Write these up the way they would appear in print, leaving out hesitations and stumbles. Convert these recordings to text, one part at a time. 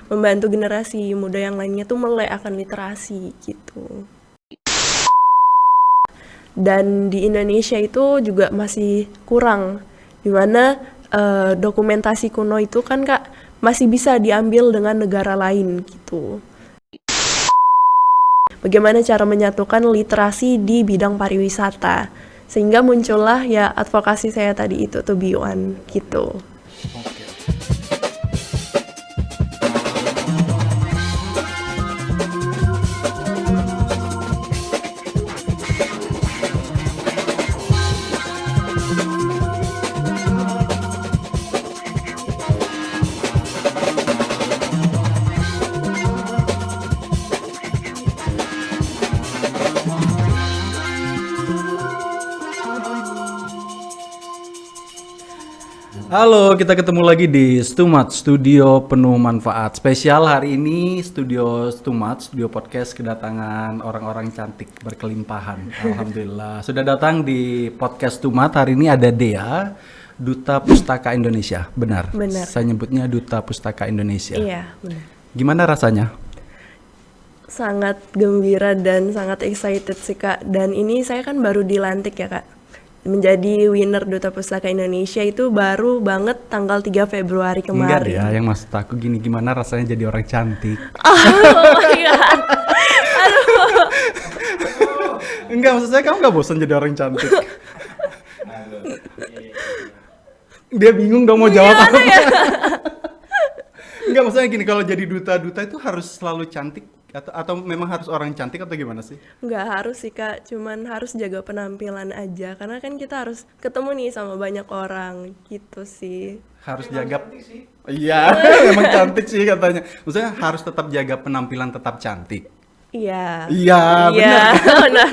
membantu generasi muda yang lainnya tuh melek akan literasi gitu. Dan di Indonesia itu juga masih kurang, dimana dokumentasi kuno itu kan Kak masih bisa diambil dengan negara lain gitu. Bagaimana cara menyatukan literasi di bidang pariwisata, sehingga muncullah ya advokasi saya tadi itu to be one gitu. Halo, kita ketemu lagi di Stumat, studio penuh manfaat. Spesial hari ini studio Stumat, studio podcast kedatangan orang-orang cantik berkelimpahan. Alhamdulillah. Sudah datang di podcast Stumat. Hari ini ada Dea, Duta Pustaka Indonesia. Benar? Benar. Saya nyebutnya Duta Pustaka Indonesia. Iya, benar. Gimana rasanya? Sangat gembira dan sangat excited sih Kak. Dan ini saya kan baru dilantik ya Kak. Menjadi winner Duta Pustaka Indonesia itu baru banget tanggal 3 Februari Enggak kemarin. ya, yang maksud aku gini, gimana rasanya jadi orang cantik? Oh my God. Enggak, maksud saya kamu gak bosan jadi orang cantik? Dia bingung dong mau jawab apa. Enggak, maksudnya gini, kalau jadi duta-duta itu harus selalu cantik atau memang harus orang cantik atau gimana sih? Nggak harus sih Kak, cuman harus jaga penampilan aja. Karena kan kita harus ketemu nih sama banyak orang gitu sih. Harus jaga. Iya, memang cantik sih katanya. Maksudnya harus tetap jaga penampilan tetap cantik. Iya. Iya, Iya, benar. benar.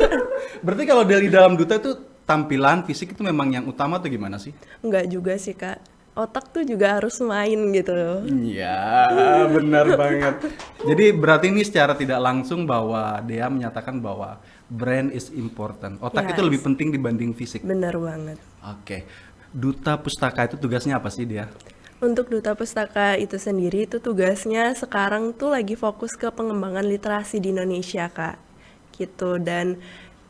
Berarti kalau dari dalam duta itu tampilan fisik itu memang yang utama atau gimana sih? Nggak juga sih Kak. Otak tuh juga harus main gitu. Iya, benar banget. Jadi berarti ini secara tidak langsung bahwa Dea menyatakan bahwa brand is important. Otak itu Yes. lebih penting dibanding fisik. Benar banget. Oke. Duta Pustaka itu tugasnya apa sih Dea? Untuk Duta Pustaka itu sendiri itu tugasnya sekarang tuh lagi fokus ke pengembangan literasi di Indonesia Kak. Gitu. Dan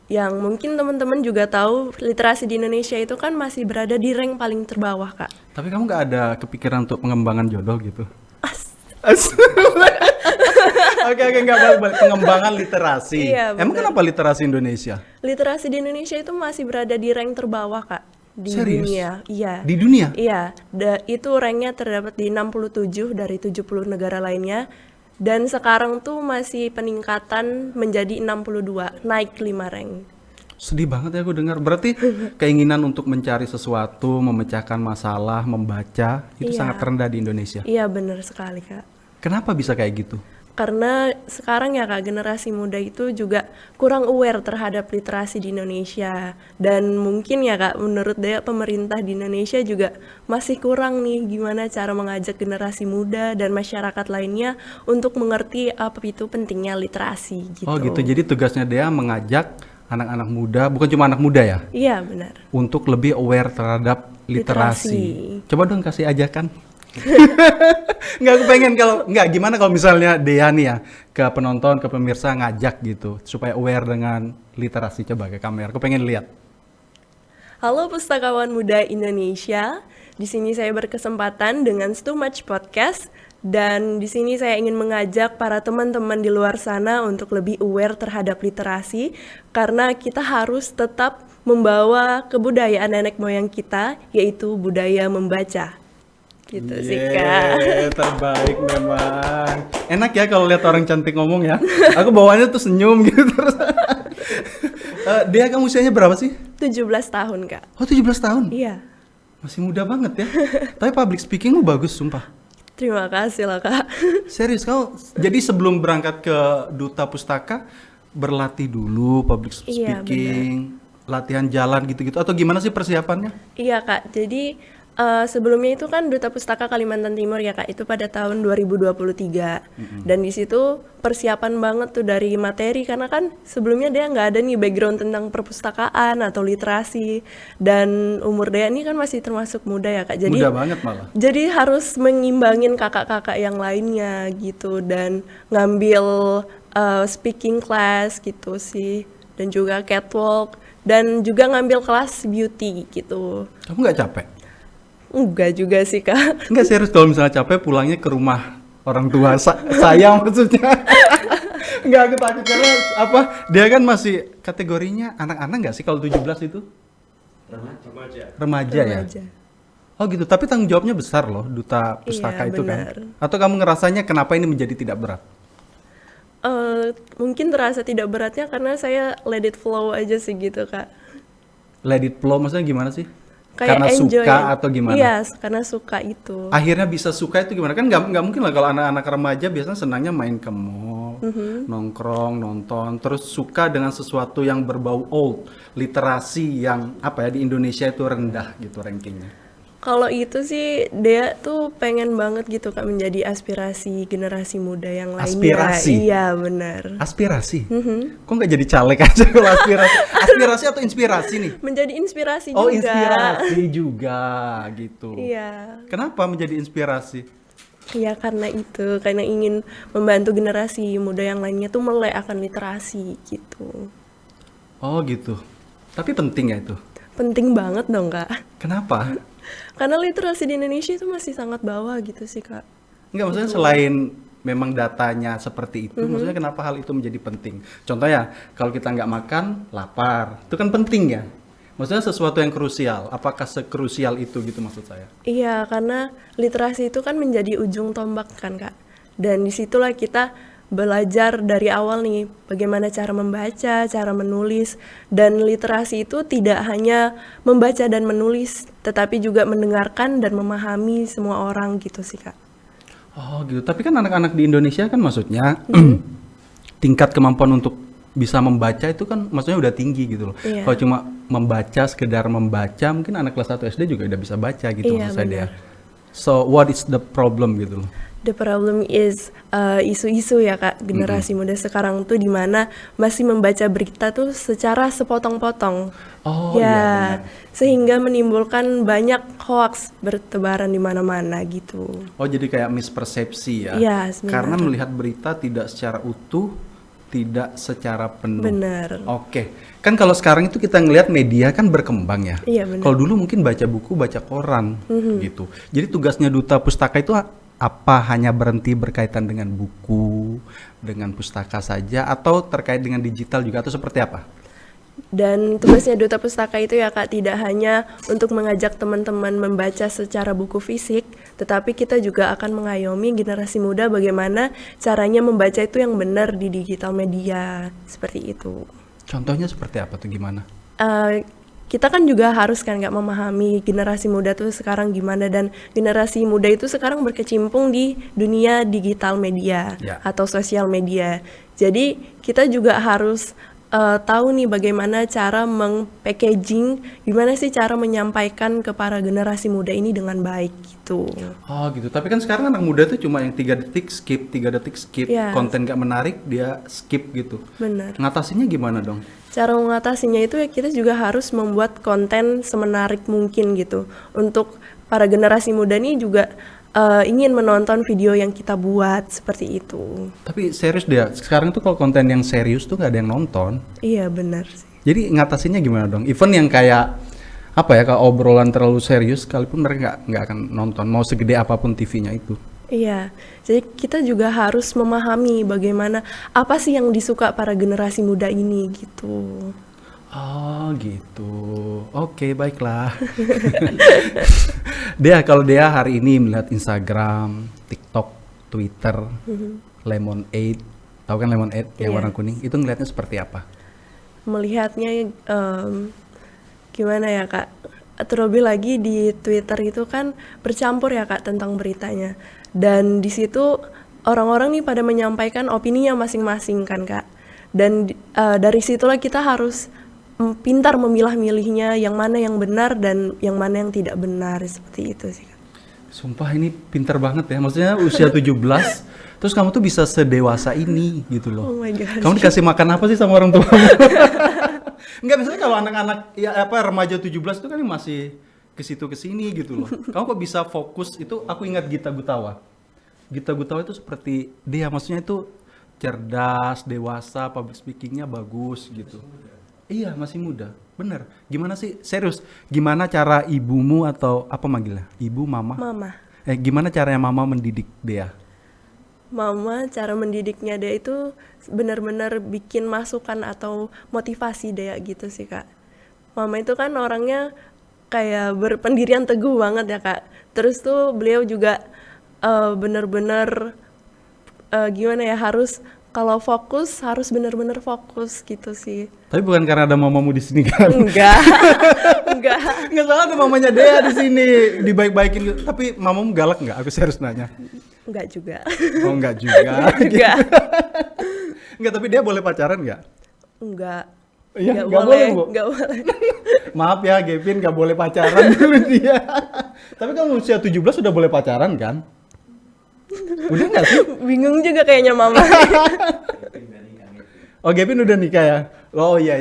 yang mungkin teman-teman juga tahu literasi di Indonesia itu kan masih berada di rank paling terbawah Kak. Tapi kamu nggak ada kepikiran untuk pengembangan jodoh gitu? Oke, nggak balik. Pengembangan literasi. Iya, Emang benar. kenapa literasi Indonesia? Literasi di Indonesia itu masih berada di rank terbawah Kak di Serius? dunia. Iya. Di dunia? Iya, itu ranknya terdapat di 67 dari 70 negara lainnya. Dan sekarang tuh masih peningkatan menjadi 62, naik 5 rank. Sedih banget ya aku dengar. Berarti keinginan untuk mencari sesuatu, memecahkan masalah, membaca itu Iya. sangat rendah di Indonesia. Iya benar sekali Kak. Kenapa bisa kayak gitu? Karena sekarang ya Kak, generasi muda itu juga kurang aware terhadap literasi di Indonesia. Dan mungkin ya Kak, menurut Dea pemerintah di Indonesia juga masih kurang nih gimana cara mengajak generasi muda dan masyarakat lainnya untuk mengerti apa itu pentingnya literasi gitu. Oh gitu. Jadi tugasnya Dea mengajak anak-anak muda, bukan cuma anak muda ya, Iya benar. untuk lebih aware terhadap literasi. Literasi. Coba dong kasih ajakan. Nggak, aku pengen gimana kalau misalnya Dea nih ya ke penonton, ke pemirsa ngajak gitu supaya aware dengan literasi. Coba ke kamera, aku pengen lihat. Halo pustakawan muda Indonesia. Di sini saya berkesempatan dengan Stumach Podcast dan di sini saya ingin mengajak para teman-teman di luar sana untuk lebih aware terhadap literasi karena kita harus tetap membawa kebudayaan nenek moyang kita yaitu budaya membaca. Gitu sih Kak. Terbaik memang. Enak ya kalau lihat orang cantik ngomong ya. Aku bawaannya tuh senyum gitu terus. Dea, kamu usianya berapa sih? 17 tahun Kak. Oh, 17 tahun. Iya. Masih muda banget ya. Tapi public speakingmu bagus sumpah. Terima kasih lah Kak. Serius kau. Jadi sebelum berangkat ke Duta Pustaka berlatih dulu public Iya, speaking, latihan jalan gitu-gitu atau gimana sih persiapannya? Iya Kak, jadi Sebelumnya itu kan Duta Pustaka Kalimantan Timur ya Kak, itu pada tahun 2023. Dan di situ persiapan banget tuh dari materi, karena kan sebelumnya dia nggak ada nih background tentang perpustakaan atau literasi. Dan umur dia ini kan masih termasuk muda ya Kak, jadi Mudah banget malah. jadi harus mengimbangin kakak-kakak yang lainnya gitu, dan ngambil speaking class gitu sih, dan juga catwalk, dan juga ngambil kelas beauty gitu. Kamu nggak capek? Enggak juga sih Kak. Enggak, serius, kalau misalnya capek pulangnya ke rumah orang tua saya maksudnya. Enggak, aku takut karena apa? Dia kan masih kategorinya anak-anak nggak sih kalau 17 itu? Remaja ya? Remaja. Oh gitu, tapi tanggung jawabnya besar loh, Duta Pustaka Iya, itu benar. kan? Atau kamu ngerasanya kenapa ini menjadi tidak berat? Mungkin terasa tidak beratnya karena saya let it flow aja sih gitu Kak. Let it flow, maksudnya gimana sih? Kayak Karena enjoy. suka atau gimana? Iya, karena suka itu. Akhirnya bisa suka itu gimana? Kan nggak mungkin lah kalau anak-anak remaja biasanya senangnya main ke mall, nongkrong, nonton, terus suka dengan sesuatu yang berbau old, literasi yang apa ya di Indonesia itu rendah gitu rankingnya. Kalau itu sih dia tuh pengen banget gitu Kak menjadi aspirasi generasi muda yang lainnya. Aspirasi? Iya, benar. Aspirasi? Kok nggak jadi caleg aja kalau aspirasi? Aspirasi atau inspirasi nih? Menjadi inspirasi Oh, juga. inspirasi juga gitu. Iya. Kenapa menjadi inspirasi? Iya, karena itu, karena ingin membantu generasi muda yang lainnya tuh melek akan literasi gitu. Oh gitu. Tapi penting ya itu. Penting banget dong Kak. Kenapa? Karena literasi di Indonesia itu masih sangat bawah gitu sih Kak. Enggak, maksudnya selain memang datanya seperti itu, maksudnya kenapa hal itu menjadi penting? Contohnya, kalau kita nggak makan, lapar. Itu kan penting ya? Maksudnya sesuatu yang krusial. Apakah sekrusial itu gitu maksud saya? Iya, karena literasi itu kan menjadi ujung tombak kan Kak. Dan disitulah kita belajar dari awal nih bagaimana cara membaca, cara menulis, dan literasi itu tidak hanya membaca dan menulis, tetapi juga mendengarkan dan memahami semua orang gitu sih Kak. Oh gitu. Tapi kan anak-anak di Indonesia kan maksudnya tingkat kemampuan untuk bisa membaca itu kan maksudnya udah tinggi gitu loh. Iya. Kalau cuma membaca, sekedar membaca, mungkin anak kelas 1 SD juga udah bisa baca gitu Iya, maksud saya dia. benar. So what is the problem gitu loh? The problem is isu-isu ya Kak, generasi muda sekarang tuh dimana masih membaca berita tuh secara sepotong-potong. Oh Ya, iya benar. sehingga menimbulkan banyak hoaks bertebaran di mana-mana gitu. Oh jadi kayak mispersepsi ya? Iya, sebenarnya. Karena melihat berita tidak secara utuh, tidak secara penuh. Benar. Oke, kan kalau sekarang itu kita ngelihat media kan berkembang ya. Iya, benar. Kalau dulu mungkin baca buku, baca koran gitu. Jadi tugasnya Duta Pustaka itu apa, hanya berhenti berkaitan dengan buku, dengan pustaka saja, atau terkait dengan digital juga, atau seperti apa? Dan tugasnya Duta Pustaka itu ya Kak, tidak hanya untuk mengajak teman-teman membaca secara buku fisik, tetapi kita juga akan mengayomi generasi muda bagaimana caranya membaca itu yang benar di digital media, seperti itu. Contohnya seperti apa tuh, gimana? Kita kan juga harus kan nggak memahami generasi muda tuh sekarang gimana, dan generasi muda itu sekarang berkecimpung di dunia digital media Ya. atau sosial media. Jadi kita juga harus tahu nih bagaimana cara meng-packaging, gimana sih cara menyampaikan ke para generasi muda ini dengan baik gitu. Oh gitu, tapi kan sekarang anak muda tuh cuma yang 3 detik skip, 3 detik skip, Iya. konten gak menarik dia skip gitu. Benar. Ngatasinnya gimana dong? Cara mengatasinya itu ya kita juga harus membuat konten semenarik mungkin gitu. Untuk para generasi muda nih juga ingin menonton video yang kita buat seperti itu. Tapi serius dia, sekarang tuh kalau konten yang serius tuh gak ada yang nonton. Iya benar sih. Jadi ngatasinnya gimana dong? Even yang kayak apa ya, kalau obrolan terlalu serius, sekalipun mereka nggak akan nonton, mau segede apapun TV-nya itu. Iya, jadi kita juga harus memahami bagaimana apa sih yang disuka para generasi muda ini gitu. Oh gitu, oke baiklah. Kalau dia hari ini melihat Instagram, TikTok, Twitter, Lemonade, tahu kan Lemonade yang Iya. warna kuning, itu ngelihatnya seperti apa? Melihatnya gimana ya Kak, terlebih lagi di Twitter itu kan bercampur ya Kak tentang beritanya, dan di situ orang-orang nih pada menyampaikan opininya masing-masing kan Kak, dan dari situlah kita harus pintar memilah-milihnya, yang mana yang benar dan yang mana yang tidak benar, seperti itu sih Kak. Sumpah ini pinter banget ya, maksudnya usia 17, terus kamu tuh bisa sedewasa ini gitu loh. Oh my gosh. Kamu dikasih makan apa sih sama orang tua? Enggak, misalnya kalau anak-anak ya apa remaja 17 itu kan masih ke situ ke sini gitu loh. Kamu kok bisa fokus itu? Aku ingat Gita Gutawa. Gita Gutawa itu seperti dia, maksudnya itu cerdas, dewasa, public speakingnya bagus gitu. Iya, masih muda. Bener. Gimana sih? Serius. Gimana cara ibumu atau apa manggilnya? Ibu, mama? Mama. Gimana caranya mama mendidik dia? Mama cara mendidiknya dia itu benar-benar bikin masukan atau motivasi dia gitu sih Kak. Mama itu kan orangnya kayak berpendirian teguh banget ya Kak. Terus tuh beliau juga benar-benar gimana ya, harus kalau fokus harus benar-benar fokus gitu sih. Tapi bukan karena ada mamamu di sini kan? Enggak. Enggak. Nggak salah ada mamanya Dea di sini dibaik-baikin gitu. Tapi mamamu galak nggak? Aku serius nanya. Enggak juga. Oh nggak juga. Enggak. Nggak, tapi dia boleh pacaran nggak? Enggak. Iya, Enggak nggak boleh, boleh, Bu. enggak boleh. Maaf ya, Gavin nggak boleh pacaran dulu dia. Tapi kamu usia 17 sudah boleh pacaran kan? Udah nggak sih? Bingung juga kayaknya Mama. Oh, Gavin udah nikah ya? Oh iya,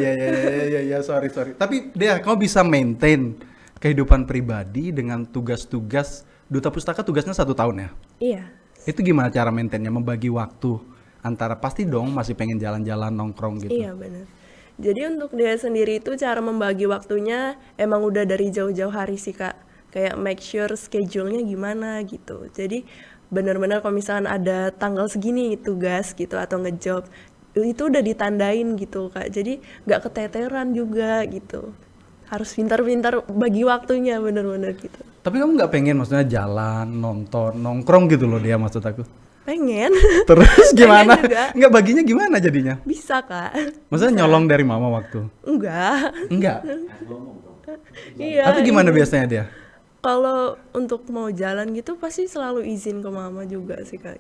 sorry. Tapi dia, kamu bisa maintain kehidupan pribadi dengan tugas-tugas duta pustaka, tugasnya 1 tahun ya? Iya. Itu gimana cara maintainnya, membagi waktu antara, pasti dong masih pengen jalan-jalan nongkrong gitu? Iya benar. Jadi untuk dia sendiri itu cara membagi waktunya emang udah dari jauh-jauh hari sih Kak. Kayak make sure schedule-nya gimana gitu. Jadi benar-benar kalau misalkan ada tanggal segini tugas gitu atau ngejob, itu udah ditandain gitu Kak. Jadi nggak keteteran juga gitu. Harus pintar-pintar bagi waktunya benar-benar gitu. Tapi kamu nggak pengen maksudnya jalan, nonton, nongkrong gitu loh dia, maksud aku? Pengen. Terus gimana? Pengen juga. Nggak, baginya gimana jadinya? Bisa Kak. Maksudnya nyolong dari mama waktu? Enggak. Enggak. Iya. Tapi gimana biasanya dia? Kalau untuk mau jalan gitu pasti selalu izin ke Mama juga sih Kak.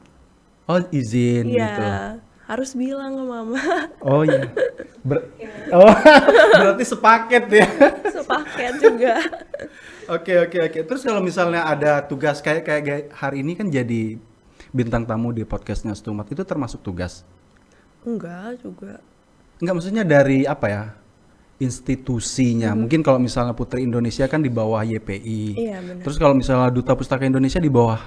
Oh, izin Iya. gitu. Harus bilang ke Mama. Oh iya. Oh, berarti sepaket ya. Sepaket juga. Oke. Terus kalau misalnya ada tugas kayak hari ini kan jadi bintang tamu di podcastnya Stumat, itu termasuk tugas? Enggak juga. Enggak, maksudnya dari apa ya? Institusinya. Mungkin kalau misalnya Putri Indonesia kan di bawah YPI. Iya benar. Terus kalau misalnya Duta Pustaka Indonesia di bawah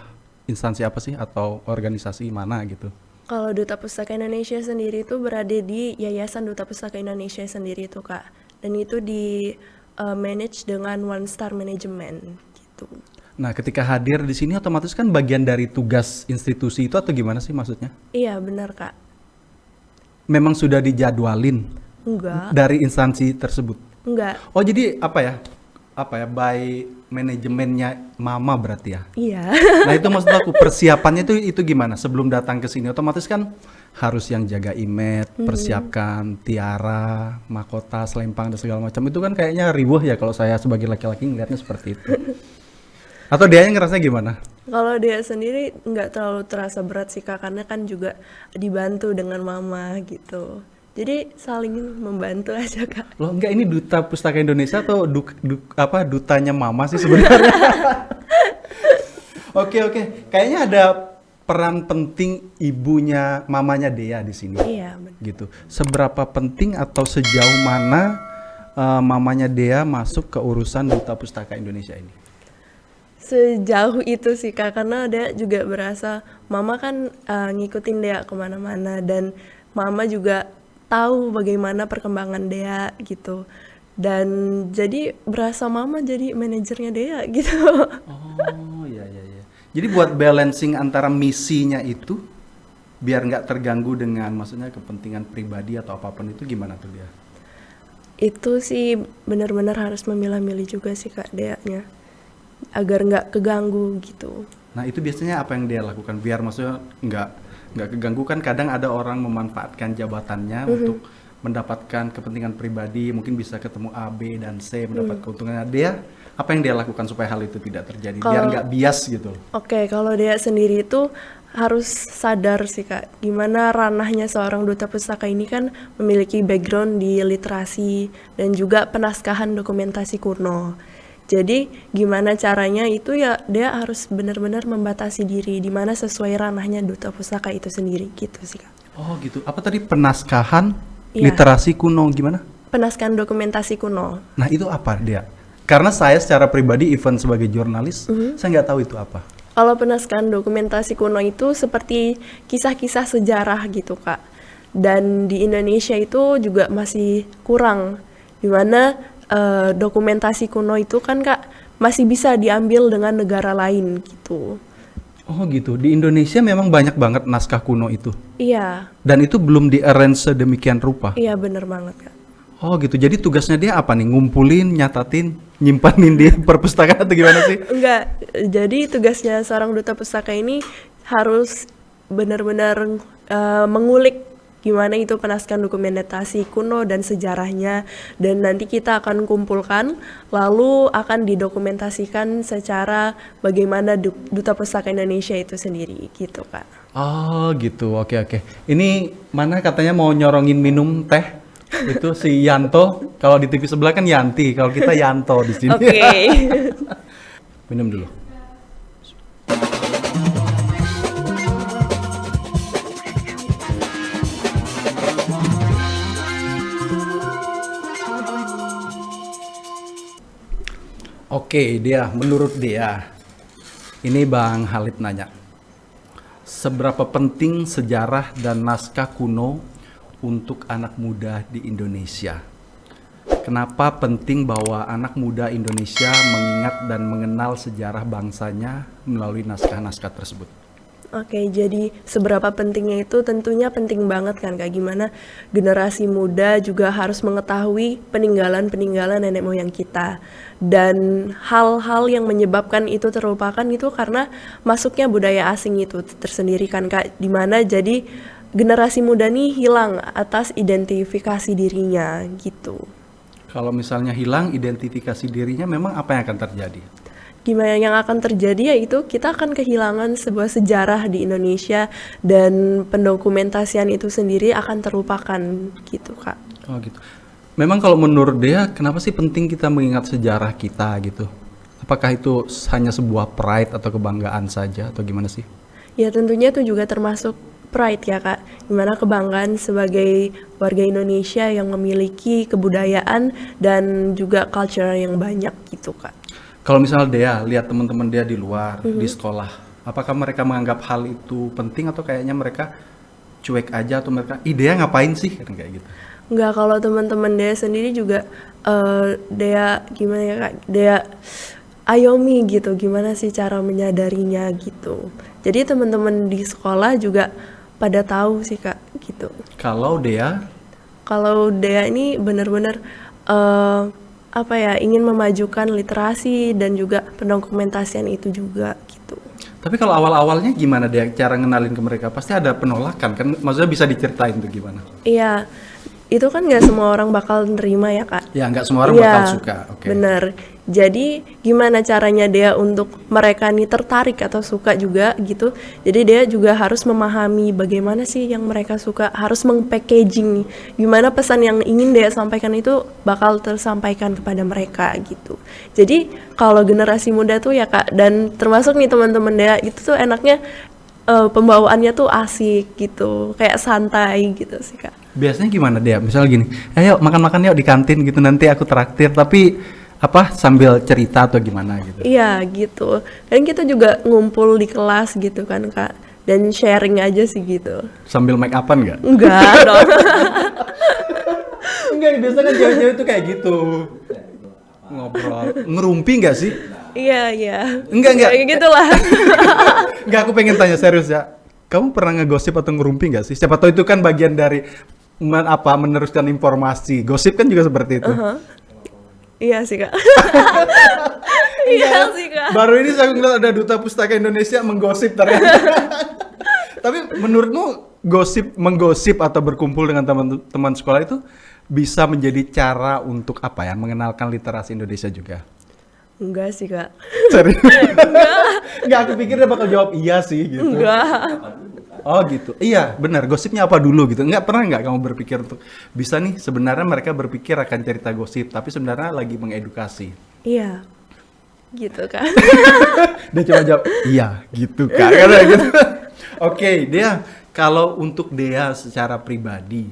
instansi apa sih atau organisasi mana gitu? Kalau Duta Pustaka Indonesia sendiri itu berada di Yayasan Duta Pustaka Indonesia sendiri itu Kak. Dan itu di manage dengan One Star Management gitu. Nah, ketika hadir di sini otomatis kan bagian dari tugas institusi itu atau gimana sih maksudnya? Iya benar Kak. Memang sudah dijadwalin Enggak. dari instansi tersebut. Enggak. Oh, jadi apa ya? By manajemennya mama berarti ya? Iya. Nah, itu maksud aku persiapannya itu gimana? Sebelum datang ke sini otomatis kan harus yang jaga image, persiapkan tiara, mahkota, selempang dan segala macam. Itu kan kayaknya ribuh ya kalau saya sebagai laki-laki ngelihatnya seperti itu. Atau dia yang ngerasa gimana? Kalau dia sendiri nggak terlalu terasa berat sih Kak, karena kan juga dibantu dengan Mama gitu. Jadi saling membantu aja Kak. Loh, enggak, ini Duta Pustaka Indonesia atau dutanya mama sih sebenarnya? Oke. Kayaknya ada peran penting ibunya, mamanya Dea di sini. Iya benar. Gitu. Seberapa penting atau sejauh mana mamanya Dea masuk ke urusan Duta Pustaka Indonesia ini? Sejauh itu sih Kak, karena dia juga berasa Mama kan ngikutin Dea kemana-mana dan Mama juga tahu bagaimana perkembangan Dea gitu. Dan jadi berasa Mama jadi manajernya Dea gitu. Oh iya. Jadi buat balancing antara misinya itu biar nggak terganggu dengan maksudnya kepentingan pribadi atau apapun itu gimana tuh dia? Itu sih benar-benar harus memilah-milih juga sih Kak Dea-nya, agar nggak keganggu gitu. Nah, itu biasanya apa yang dia lakukan biar maksudnya nggak keganggu? Kan kadang ada orang memanfaatkan jabatannya untuk mendapatkan kepentingan pribadi, mungkin bisa ketemu A, B, dan C, mendapat keuntungannya. Dia, apa yang dia lakukan supaya hal itu tidak terjadi, biar nggak bias gitu? Oke, kalau Dea sendiri itu harus sadar sih Kak, gimana ranahnya seorang duta pustaka ini kan memiliki background di literasi dan juga penaskahan dokumentasi kuno. Jadi gimana caranya itu ya dia harus benar-benar membatasi diri di mana sesuai ranahnya duta pustaka itu sendiri gitu sih Kak. Oh gitu. Apa tadi penaskahan Iya. literasi kuno gimana? Penaskahan dokumentasi kuno. Nah itu apa dia? Karena saya secara pribadi even sebagai jurnalis, saya nggak tahu itu apa. Kalau penaskahan dokumentasi kuno itu seperti kisah-kisah sejarah gitu Kak. Dan di Indonesia itu juga masih kurang. Dimana dokumentasi kuno itu kan Kak masih bisa diambil dengan negara lain gitu. Oh gitu. Di Indonesia memang banyak banget naskah kuno itu. Iya, Dan itu belum di-arrange sedemikian rupa. iya bener banget Kak. Oh gitu. Jadi tugasnya dia apa nih? Ngumpulin, nyatatin, nyimpanin di perpustakaan atau gimana sih? Enggak, jadi tugasnya seorang duta pustaka ini harus benar-benar mengulik gimana itu penaskahan dokumentasi kuno dan sejarahnya, dan nanti kita akan kumpulkan lalu akan didokumentasikan secara bagaimana duta pustaka Indonesia itu sendiri gitu Kak. Oh gitu. Oke oke. Ini mana katanya mau nyorongin minum teh? Itu si Yanto. Kalau di TV sebelah kan Yanti. Kalau kita Yanto di sini. Oke. Minum dulu. Oke, menurut dia, ini Bang Halid nanya, seberapa penting sejarah dan naskah kuno untuk anak muda di Indonesia? Kenapa penting bahwa anak muda Indonesia mengingat dan mengenal sejarah bangsanya melalui naskah-naskah tersebut? Oke, jadi seberapa pentingnya itu tentunya penting banget kan Kak, gimana generasi muda juga harus mengetahui peninggalan-peninggalan nenek moyang kita. Dan hal-hal yang menyebabkan itu terlupakan itu karena masuknya budaya asing itu tersendiri kan Kak, dimana jadi generasi muda nih hilang atas identifikasi dirinya gitu. Kalau misalnya hilang identifikasi dirinya, memang apa yang akan terjadi? Gimana yang akan terjadi yaitu kita akan kehilangan sebuah sejarah di Indonesia dan pendokumentasian itu sendiri akan terlupakan gitu Kak. Oh gitu. Memang kalau menurut dia, kenapa sih penting kita mengingat sejarah kita gitu? Apakah itu hanya sebuah pride atau kebanggaan saja atau gimana sih? Ya tentunya itu juga termasuk pride ya Kak, dimana kebanggaan sebagai warga Indonesia yang memiliki kebudayaan dan juga culture yang banyak gitu Kak. Kalau misalnya dia lihat teman-teman dia di luar, di sekolah, apakah mereka menganggap hal itu penting atau kayaknya mereka cuek aja atau mereka, dia ngapain sih? Kan kayak gitu. Enggak, kalau teman-teman dia sendiri juga dia gimana ya Kak, dia ayomi gitu, gimana sih cara menyadarinya gitu. Jadi teman-teman di sekolah juga pada tahu sih Kak gitu. Kalau dia ini benar-benar ingin memajukan literasi dan juga pendokumentasian itu juga gitu. tapi kalau awal-awalnya gimana dia cara ngenalin ke mereka? Pasti ada penolakan kan? Maksudnya bisa diceritain tuh gimana? Iya, itu kan nggak semua orang bakal nerima ya Kak. Ya nggak semua orang Iya, bakal suka. Oke. bener. Jadi gimana caranya dia untuk mereka nih tertarik atau suka juga gitu. Jadi dia juga harus memahami bagaimana sih yang mereka suka, harus meng-packaging gimana pesan yang ingin dia sampaikan itu bakal tersampaikan kepada mereka gitu. Jadi kalau generasi muda tuh ya Kak, dan termasuk nih teman-teman dia itu tuh enaknya pembawaannya tuh asik gitu, kayak santai gitu sih Kak. Biasanya gimana dia? Misalnya gini, ayo makan-makan yuk di kantin gitu, nanti aku traktir, tapi sambil cerita atau gimana gitu? Iya gitu, dan kita juga ngumpul di kelas gitu kan Kak, dan sharing aja sih gitu. Sambil make upan nggak? Enggak dong. Enggak, biasanya kan cewek-cewek itu kayak gitu. Ngobrol, ngerumpi nggak sih? Iya. Enggak. Kayak gitulah. Enggak, aku pengen tanya serius ya. Kamu pernah ngegosip atau ngerumpi nggak sih? Siapa tahu itu kan bagian dari meneruskan informasi. Gosip kan juga seperti itu. Iya sih Kak. Iya sih Kak. Baru ini saya ngeliat ada Duta Pustaka Indonesia menggosip ternyata. Tapi menurutmu menggosip atau berkumpul dengan teman-teman sekolah itu bisa menjadi cara untuk mengenalkan literasi Indonesia juga? Enggak sih kak. Serius? Enggak, aku pikir dia bakal jawab iya sih gitu. Enggak. Oh gitu. Iya, benar. Gosipnya apa dulu gitu. Pernah kamu berpikir untuk bisa nih sebenarnya mereka berpikir akan cerita gosip, tapi sebenarnya lagi mengedukasi. Iya. Gitu kak. Dia cuma jawab iya gitu Kak. Karena gitu. Oke, Dea, kalau untuk Dea secara pribadi,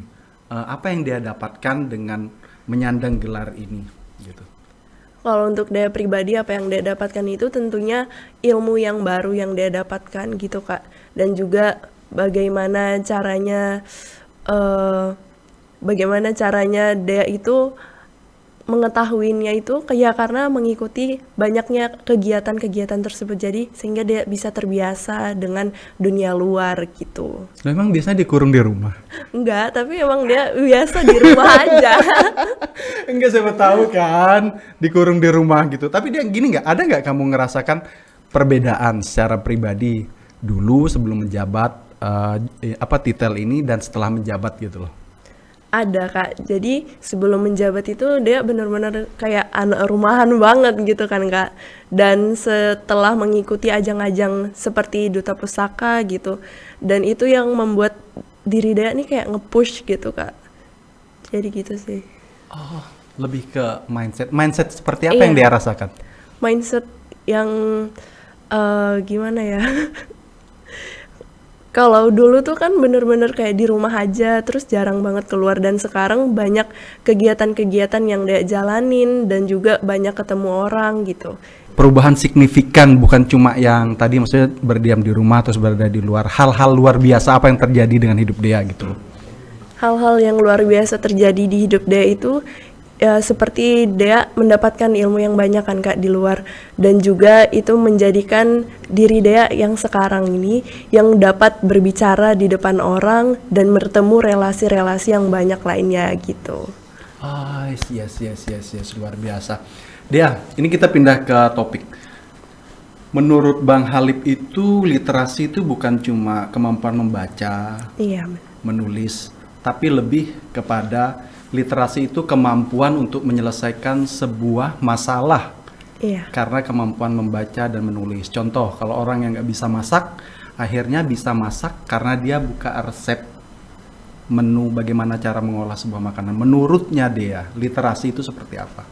apa yang dia dapatkan dengan menyandang gelar ini gitu? Kalau untuk dia pribadi apa yang dia dapatkan itu tentunya ilmu yang baru yang dia dapatkan gitu kak. Dan juga bagaimana caranya dia itu mengetahuinya itu kayak karena mengikuti banyaknya kegiatan-kegiatan tersebut, jadi sehingga dia bisa terbiasa dengan dunia luar gitu. Memang biasanya dikurung di rumah? Enggak, tapi emang dia biasa di rumah aja. Enggak, siapa tahu kan dikurung di rumah gitu. Tapi dia gini nggak, ada nggak kamu ngerasakan perbedaan secara pribadi dulu sebelum menjabat titel ini dan setelah menjabat gitu loh? Ada kak, jadi sebelum menjabat itu dia benar-benar kayak anak rumahan banget gitu kan kak. Dan setelah mengikuti ajang-ajang seperti Duta Pusaka gitu, dan itu yang membuat diri dia nih kayak nge-push gitu kak. Jadi gitu sih. Oh, lebih ke mindset seperti apa yang dia rasakan? Mindset yang gimana ya? Kalau dulu tuh kan bener-bener kayak di rumah aja, terus jarang banget keluar, dan sekarang banyak kegiatan-kegiatan yang dia jalanin dan juga banyak ketemu orang gitu. Perubahan signifikan, bukan cuma yang tadi maksudnya berdiam di rumah terus berada di luar. Hal-hal luar biasa apa yang terjadi dengan hidup dia gitu loh? Hal-hal yang luar biasa terjadi di hidup dia itu ya seperti dia mendapatkan ilmu yang banyak kan kak di luar, dan juga itu menjadikan diri dia yang sekarang ini yang dapat berbicara di depan orang dan bertemu relasi-relasi yang banyak lainnya gitu. Yes, luar biasa. Dia, ini kita pindah ke topik. Menurut Bang Halip itu literasi itu bukan cuma kemampuan membaca, menulis, tapi lebih kepada literasi itu kemampuan untuk menyelesaikan sebuah masalah. Iya. Karena kemampuan membaca dan menulis. Contoh, kalau orang yang nggak bisa masak, akhirnya bisa masak karena dia buka resep menu bagaimana cara mengolah sebuah makanan. Menurutnya dia, literasi itu seperti apa?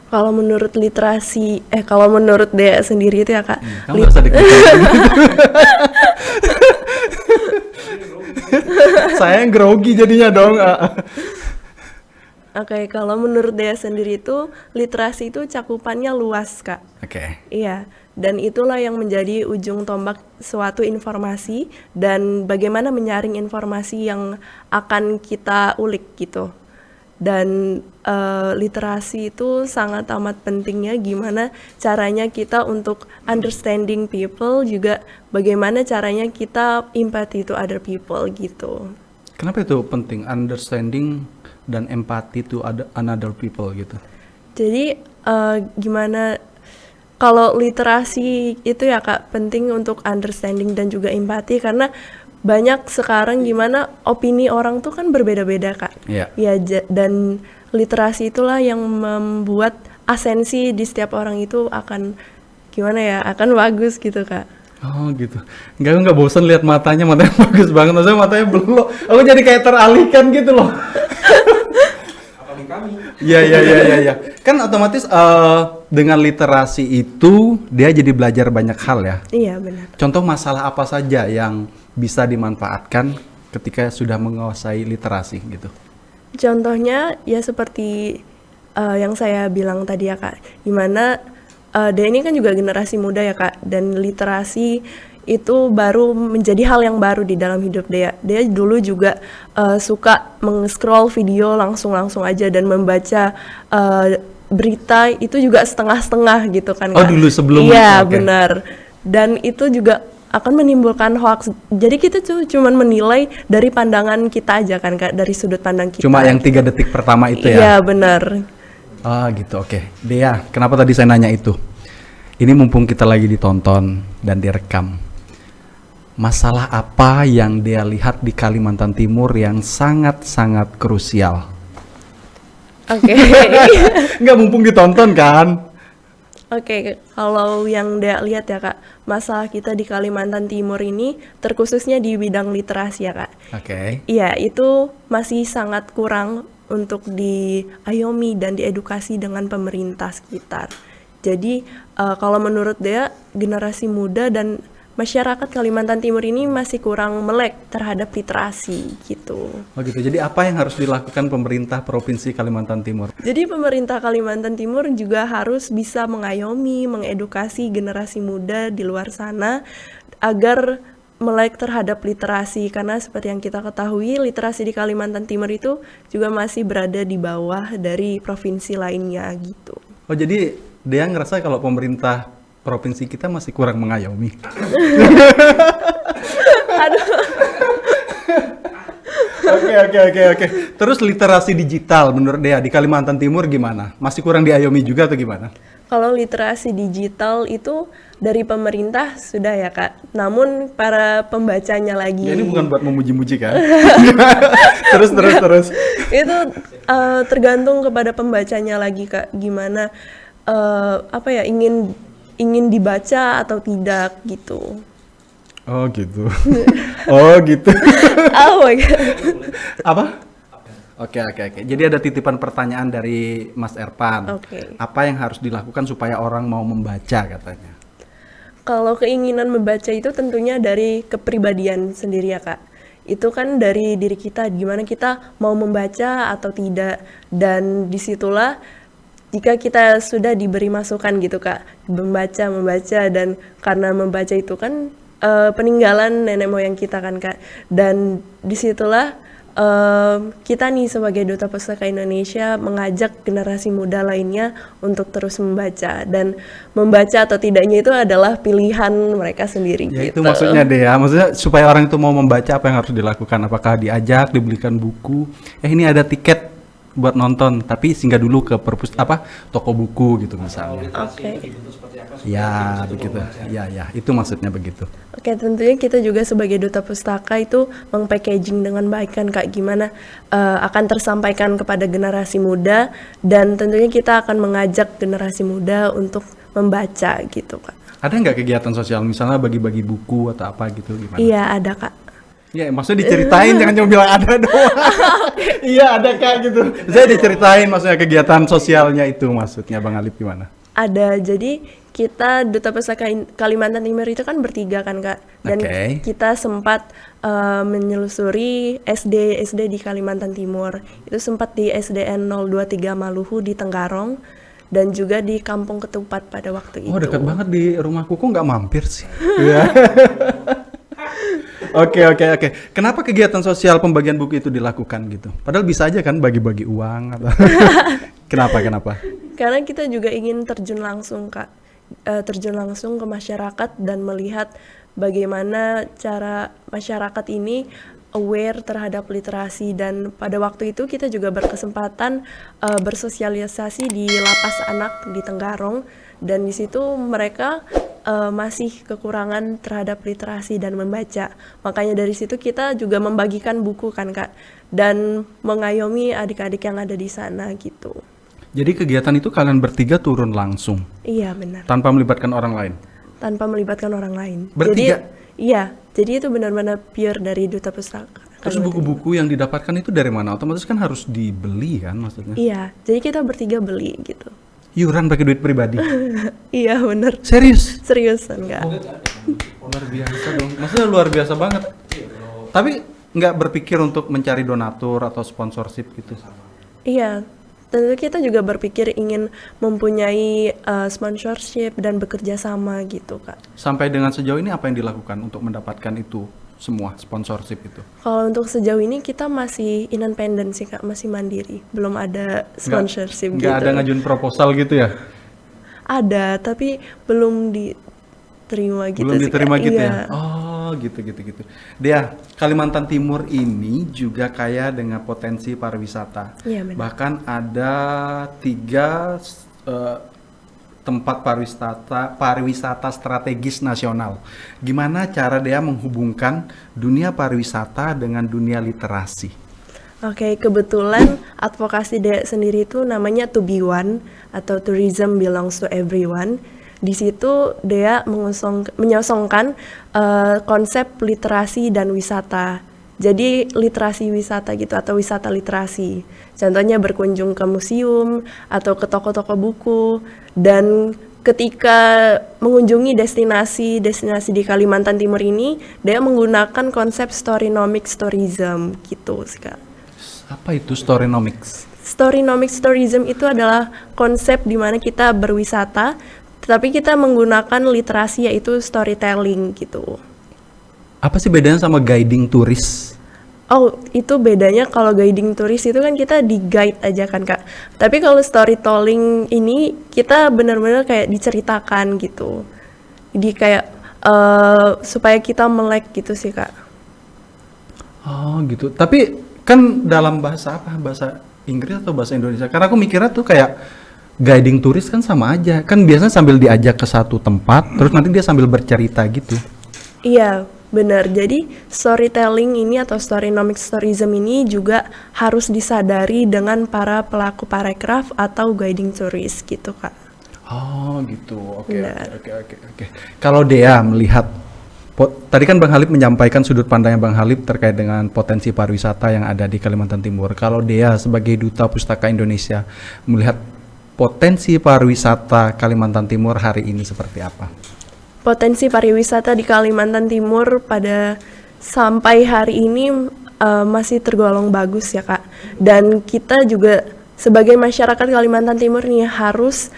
Kalau menurut kalau menurut dia sendiri itu ya kak. Kamu nggak usah diketahui. Saya yang grogi jadinya dong. Oke, kalau menurut dia sendiri itu literasi itu cakupannya luas kak. Oke. Iya, dan itulah yang menjadi ujung tombak suatu informasi dan bagaimana menyaring informasi yang akan kita ulik gitu. Dan literasi itu sangat amat pentingnya gimana caranya kita untuk understanding people, juga bagaimana caranya kita empathy to other people gitu. Kenapa itu penting, understanding dan empati to another people gitu? Jadi gimana kalau literasi itu ya kak penting untuk understanding dan juga empati, karena banyak sekarang gimana opini orang tuh kan berbeda-beda kak. Iya. Ya, dan literasi itulah yang membuat asensi di setiap orang itu akan akan bagus gitu kak. Oh gitu. Enggak bosan lihat matanya bagus banget. Maksudnya matanya belok. Aku jadi kayak teralihkan gitu loh. Iya. Kan otomatis dengan literasi itu dia jadi belajar banyak hal ya. Iya benar. Contoh masalah apa saja yang bisa dimanfaatkan ketika sudah menguasai literasi gitu? Contohnya ya seperti yang saya bilang tadi ya kak, gimana dia ini kan juga generasi muda ya kak, dan literasi itu baru menjadi hal yang baru di dalam hidup dia. Dia dulu juga suka meng-scroll video langsung aja dan membaca berita itu juga setengah-setengah gitu kan kak. Oh dulu sebelum. Iya benar. Dan itu juga akan menimbulkan hoax. Jadi kita cuman menilai dari pandangan kita aja kan kak, dari sudut pandang kita. Cuma yang 3 detik pertama itu ya? Iya benar. Gitu, oke. Dea, kenapa tadi saya nanya itu? Ini mumpung kita lagi ditonton dan direkam. Masalah apa yang Dea lihat di Kalimantan Timur yang sangat-sangat krusial? Oke. Nggak, mumpung ditonton kan? Oke, kalau yang Dea lihat ya Kak, masalah kita di Kalimantan Timur ini terkhususnya di bidang literasi ya Kak. Oke. Iya, itu masih sangat kurang untuk diayomi dan diedukasi dengan pemerintah sekitar. Jadi, kalau menurut Dea, generasi muda dan masyarakat Kalimantan Timur ini masih kurang melek terhadap literasi gitu. Oh gitu. Jadi apa yang harus dilakukan pemerintah Provinsi Kalimantan Timur? Jadi pemerintah Kalimantan Timur juga harus bisa mengayomi, mengedukasi generasi muda di luar sana agar melek terhadap literasi, karena seperti yang kita ketahui literasi di Kalimantan Timur itu juga masih berada di bawah dari provinsi lainnya gitu. Oh jadi dia ngerasa kalau pemerintah provinsi kita masih kurang mengayomi. Aduh. Oke. Terus literasi digital menurut Dea di Kalimantan Timur gimana? Masih kurang diayomi juga atau gimana? Kalau literasi digital itu dari pemerintah sudah ya Kak, namun para pembacanya lagi. Ya, ini bukan buat memuji-muji kan? terus. Itu tergantung kepada pembacanya lagi Kak, gimana ingin dibaca atau tidak gitu. Oh gitu. Oh my God. Apa? Oke. Jadi ada titipan pertanyaan dari Mas Erpan. Oke. Apa yang harus dilakukan supaya orang mau membaca katanya? Kalau keinginan membaca itu tentunya dari kepribadian sendiri ya Kak. Itu kan dari diri kita, gimana kita mau membaca atau tidak. Dan disitulah jika kita sudah diberi masukan gitu Kak, membaca dan karena membaca itu kan peninggalan nenek moyang kita kan Kak, dan disitulah kita nih sebagai Duta Pustaka Indonesia mengajak generasi muda lainnya untuk terus membaca, dan membaca atau tidaknya itu adalah pilihan mereka sendiri. Ya gitu. itu maksudnya deh ya, maksudnya supaya orang itu mau membaca apa yang harus dilakukan? Apakah diajak, dibelikan buku? Ini ada tiket buat nonton, tapi singgah dulu ke toko buku gitu misalnya. Oke. Ya begitu. Ya itu maksudnya begitu. Oke, tentunya kita juga sebagai Duta Pustaka itu meng-packaging dengan baik kan Kak, gimana akan tersampaikan kepada generasi muda, dan tentunya kita akan mengajak generasi muda untuk membaca gitu Kak. Ada nggak kegiatan sosial misalnya bagi-bagi buku atau apa gitu gimana? Iya ada Kak. Ya maksudnya diceritain, jangan cuma bilang ada doang. Iya ada Kak gitu. Saya diceritain maksudnya kegiatan sosialnya itu maksudnya Bang Alif gimana? Ada, jadi kita Duta Pustaka Kalimantan Timur itu kan bertiga kan Kak, dan kita sempat menyelusuri SD di Kalimantan Timur. Itu sempat di SDN 023 Maluhu di Tenggarong, dan juga di Kampung Ketupat pada waktu itu. Oh dekat banget di rumahku, kok nggak mampir sih? Iya. Oke. Kenapa kegiatan sosial pembagian buku itu dilakukan gitu? Padahal bisa aja kan bagi-bagi uang atau Kenapa? Karena kita juga ingin terjun langsung Kak, terjun langsung ke masyarakat dan melihat bagaimana cara masyarakat ini aware terhadap literasi, dan pada waktu itu kita juga berkesempatan bersosialisasi di lapas anak di Tenggarong, dan di situ mereka masih kekurangan terhadap literasi dan membaca. Makanya dari situ kita juga membagikan buku kan Kak, dan mengayomi adik-adik yang ada di sana gitu. Jadi kegiatan itu kalian bertiga turun langsung? Iya benar. Tanpa melibatkan orang lain? Tanpa melibatkan orang lain. Bertiga? Jadi itu benar-benar pure dari Duta Pustaka. Terus buku-buku yang didapatkan itu dari mana? Otomatis kan harus dibeli kan maksudnya? Iya, jadi kita bertiga beli gitu. Iuran pakai duit pribadi? Iya bener. Serius? Seriusan enggak? Luar biasa dong, maksudnya luar biasa banget. Tapi nggak berpikir untuk mencari donatur atau sponsorship gitu? Iya, tentu kita juga berpikir ingin mempunyai sponsorship dan bekerja sama gitu Kak. Sampai dengan sejauh ini apa yang dilakukan untuk mendapatkan itu semua sponsorship itu? Kalau untuk sejauh ini kita masih independen sih Kak, masih mandiri, belum ada sponsorship gitu. Nggak ada ngajuin proposal gitu ya? Ada, tapi belum diterima gitu. Belum sih, diterima Kak. gitu Iya. ya? Oh gitu. Dia Kalimantan Timur ini juga kaya dengan potensi pariwisata. Iya, benar. Bahkan ada 3 tempat pariwisata strategis nasional. Gimana cara dia menghubungkan dunia pariwisata dengan dunia literasi? Oke, kebetulan advokasi Dea sendiri itu namanya To Be One atau Tourism Belongs to Everyone. Di situ Dea menyosongkan konsep literasi dan wisata. Jadi literasi wisata gitu atau wisata literasi. Contohnya berkunjung ke museum atau ke toko-toko buku, dan ketika mengunjungi destinasi di Kalimantan Timur ini, Dea menggunakan konsep storynomics tourism gitu sih, Kak. Apa itu storynomics? Storynomics tourism itu adalah konsep di mana kita berwisata, tetapi kita menggunakan literasi yaitu storytelling gitu. Apa sih bedanya sama guiding turis? Oh, itu bedanya kalau guiding turis itu kan kita di guide aja kan, Kak. Tapi kalau storytelling ini kita benar-benar kayak diceritakan gitu. Jadi kayak supaya kita melek gitu sih, Kak. Oh gitu. Tapi kan dalam bahasa apa? Bahasa Inggris atau bahasa Indonesia? Karena aku mikirnya tuh kayak guiding turis kan sama aja. Kan biasanya sambil diajak ke satu tempat, terus nanti dia sambil bercerita gitu. Iya, benar. Jadi storytelling ini atau storynomics tourism ini juga harus disadari dengan para pelaku parekraf atau guiding tourist gitu, Kak. Oh gitu. Oke. Benar. Oke. Kalau Dea melihat tadi kan Bang Halip menyampaikan sudut pandangnya Bang Halip terkait dengan potensi pariwisata yang ada di Kalimantan Timur. Kalau Dea sebagai Duta Pustaka Indonesia melihat potensi pariwisata Kalimantan Timur hari ini seperti apa? Potensi pariwisata di Kalimantan Timur pada sampai hari ini masih tergolong bagus ya, Kak. Dan kita juga sebagai masyarakat Kalimantan Timur nih harus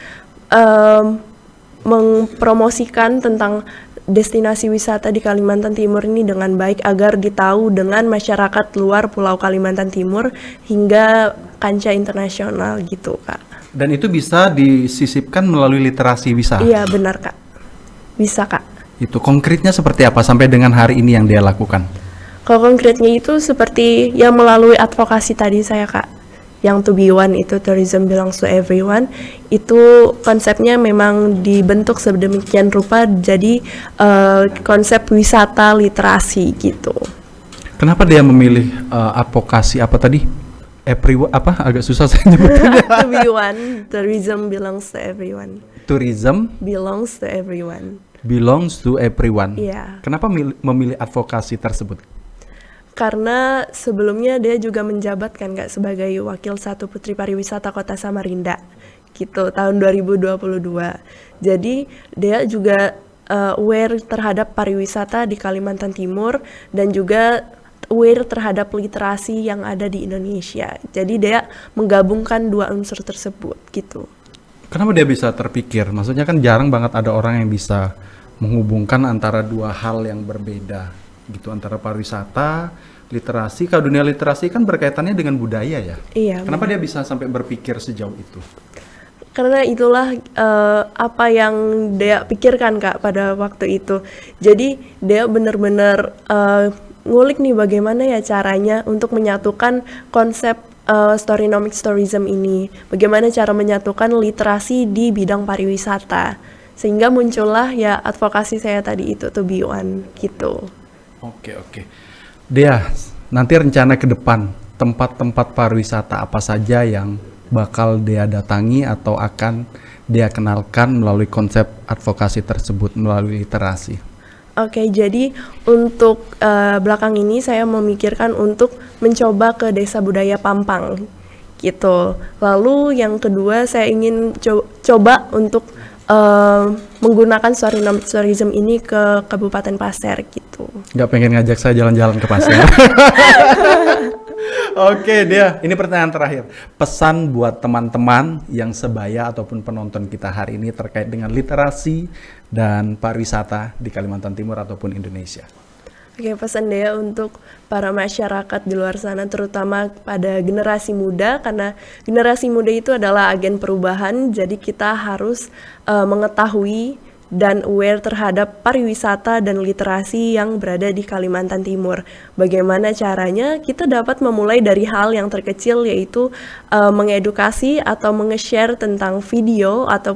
mempromosikan tentang destinasi wisata di Kalimantan Timur ini dengan baik agar ditahu dengan masyarakat luar Pulau Kalimantan Timur hingga kancah internasional gitu, Kak. Dan itu bisa disisipkan melalui literasi wisata? Iya, benar, Kak. Bisa, Kak. Itu konkretnya seperti apa sampai dengan hari ini yang dia lakukan? Kalau konkretnya itu seperti yang melalui advokasi tadi saya, Kak. Yang To Be One itu Tourism Belongs to Everyone, itu konsepnya memang dibentuk sedemikian rupa jadi konsep wisata literasi gitu. Kenapa dia memilih advokasi apa tadi? Apa agak susah saya nyebutnya. To Be One, Tourism Belongs to Everyone. Tourism Belongs to Everyone. Belongs to everyone. Iya. Kenapa memilih advokasi tersebut? Karena sebelumnya dia juga menjabat kan, Kak, sebagai Wakil 1 Putri Pariwisata Kota Samarinda gitu tahun 2022. Jadi dia juga aware terhadap pariwisata di Kalimantan Timur dan juga aware terhadap literasi yang ada di Indonesia. Jadi dia menggabungkan dua unsur tersebut gitu. Kenapa dia bisa terpikir? Maksudnya kan jarang banget ada orang yang bisa menghubungkan antara dua hal yang berbeda gitu, antara pariwisata, literasi. Kalau dunia literasi kan berkaitannya dengan budaya ya. Iya. Kenapa dia bisa sampai berpikir sejauh itu? Karena itulah apa yang dia pikirkan, Kak, pada waktu itu. Jadi dia benar-benar ngulik nih bagaimana ya caranya untuk menyatukan konsep storynomics tourism ini. Bagaimana cara menyatukan literasi di bidang pariwisata. Sehingga muncullah ya advokasi saya tadi itu To Be One gitu. Oke. Dea, nanti rencana ke depan tempat-tempat pariwisata apa saja yang bakal Dea datangi atau akan Dea kenalkan melalui konsep advokasi tersebut melalui literasi? Oke, jadi untuk belakang ini saya memikirkan untuk mencoba ke Desa Budaya Pampang gitu. Lalu yang kedua saya ingin coba untuk menggunakan storynomics tourism ini ke Kabupaten Pasir gitu. Nggak pengen ngajak saya jalan-jalan ke Pasir? Oke, Dea, ini pertanyaan terakhir. Pesan buat teman-teman yang sebaya ataupun penonton kita hari ini terkait dengan literasi dan pariwisata di Kalimantan Timur ataupun Indonesia. Oke, pesan Dea untuk para masyarakat di luar sana, terutama pada generasi muda, karena generasi muda itu adalah agen perubahan, jadi kita harus mengetahui dan aware terhadap pariwisata dan literasi yang berada di Kalimantan Timur. Bagaimana caranya? Kita dapat memulai dari hal yang terkecil, yaitu mengedukasi atau menge-share tentang video atau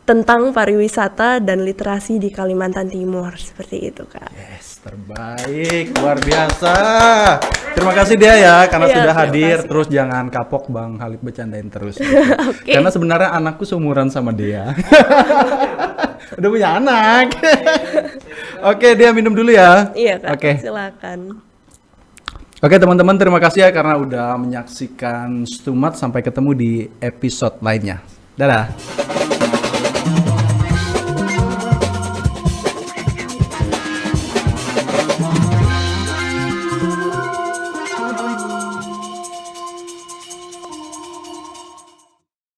tentang pariwisata dan literasi di Kalimantan Timur. Seperti itu, Kak. Yes, terbaik, luar biasa. Terima kasih dia ya karena Iya, sudah terima hadir. kasih. Terus jangan kapok Bang Halid bercandain terus. Gitu. Oke. Karena sebenarnya anakku seumuran sama dia. Udah punya anak. Oke, dia minum dulu ya. Iya, Kak. Oke. Silakan. Oke teman-teman, terima kasih ya karena udah menyaksikan Stumat. Sampai ketemu di episode lainnya. Dadah.